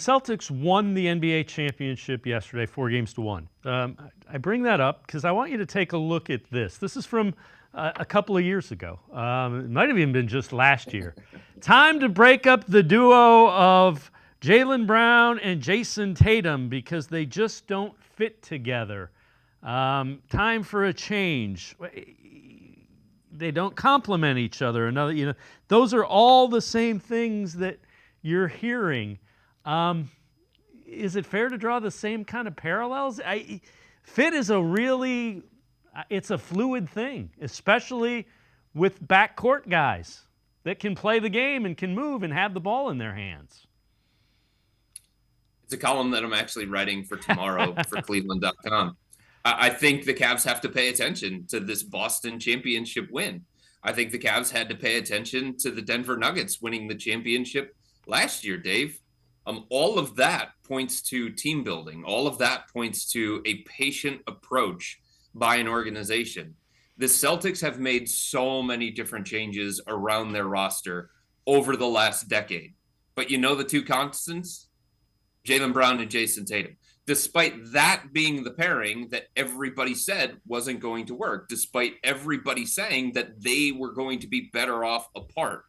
Celtics won the NBA championship yesterday, 4-1. I bring that up because I want you to take a look at this. This is from a couple of years ago. It might have even been just last year. Time to break up the duo of Jaylen Brown and Jayson Tatum because they just don't fit together. Time for a change. They don't complement each other. Those are all the same things that you're hearing. Is it fair to draw the same kind of parallels? Fit is it's a fluid thing, especially with backcourt guys that can play the game and can move and have the ball in their hands. It's a column that I'm actually writing for tomorrow for cleveland.com. I think the Cavs have to pay attention to this Boston championship win. I think the Cavs had to pay attention to the Denver Nuggets winning the championship last year, Dave. All of that points to team building. All of that points to a patient approach by an organization. The Celtics have made so many different changes around their roster over the last decade. But you know the two constants? Jaylen Brown and Jayson Tatum. Despite that being the pairing that everybody said wasn't going to work, despite everybody saying that they were going to be better off apart,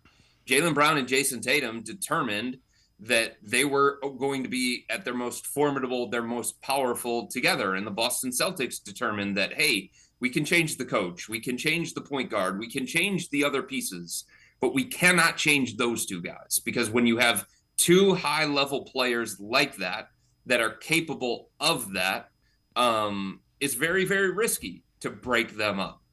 Jaylen Brown and Jayson Tatum determined that they were going to be at their most formidable, their most powerful together. And the Boston Celtics determined that, hey, we can change the coach, we can change the point guard, we can change the other pieces, but we cannot change those two guys. Because when you have two high-level players like that are capable of that, it's very, very risky to break them up.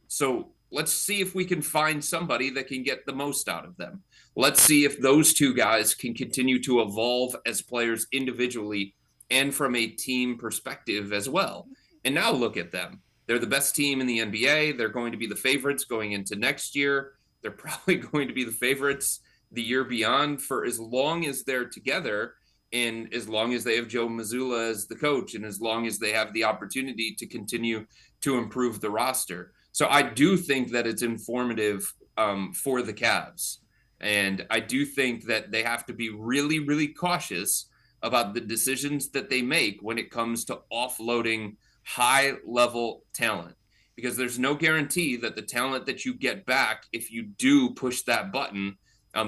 So let's see if we can find somebody that can get the most out of them. Let's see if those two guys can continue to evolve as players individually and from a team perspective as well. And now look at them. They're the best team in the NBA. They're going to be the favorites going into next year. They're probably going to be the favorites the year beyond for as long as they're together and as long as they have Joe Mazzulla as the coach and as long as they have the opportunity to continue to improve the roster. So I do think that it's informative for the Cavs. And I do think that they have to be really, really cautious about the decisions that they make when it comes to offloading high-level talent. Because there's no guarantee that the talent that you get back, if you do push that button,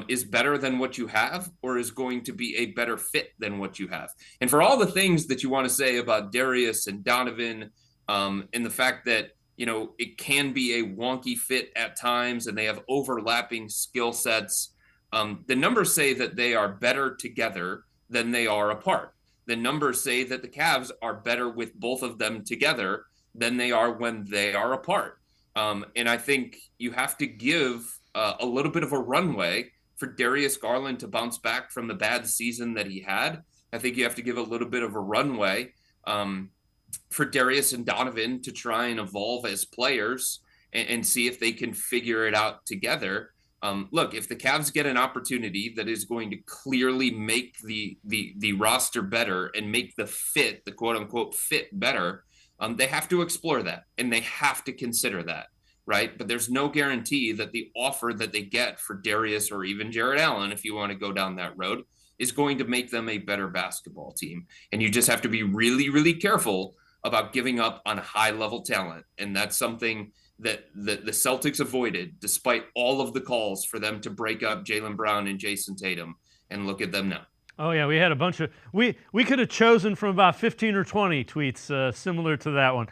is better than what you have or is going to be a better fit than what you have. And for all the things that you want to say about Darius and Donovan and the fact that, it can be a wonky fit at times and they have overlapping skill sets. The numbers say that they are better together than they are apart. The numbers say that the Cavs are better with both of them together than they are when they are apart. And I think you have to give a little bit of a runway for Darius Garland to bounce back from the bad season that he had. I think you have to give a little bit of a runway for Darius and Donovan to try and evolve as players and see if they can figure it out together. Look, if the Cavs get an opportunity that is going to clearly make the roster better and make the fit, the quote unquote fit better, they have to explore that and they have to consider that, right? But there's no guarantee that the offer that they get for Darius or even Jared Allen, if you want to go down that road, is going to make them a better basketball team. And you just have to be really, really careful about giving up on high-level talent. And that's something that the Celtics avoided, despite all of the calls for them to break up Jaylen Brown and Jayson Tatum. And look at them now. Oh, yeah, we had a bunch of – we could have chosen from about 15 or 20 tweets similar to that one.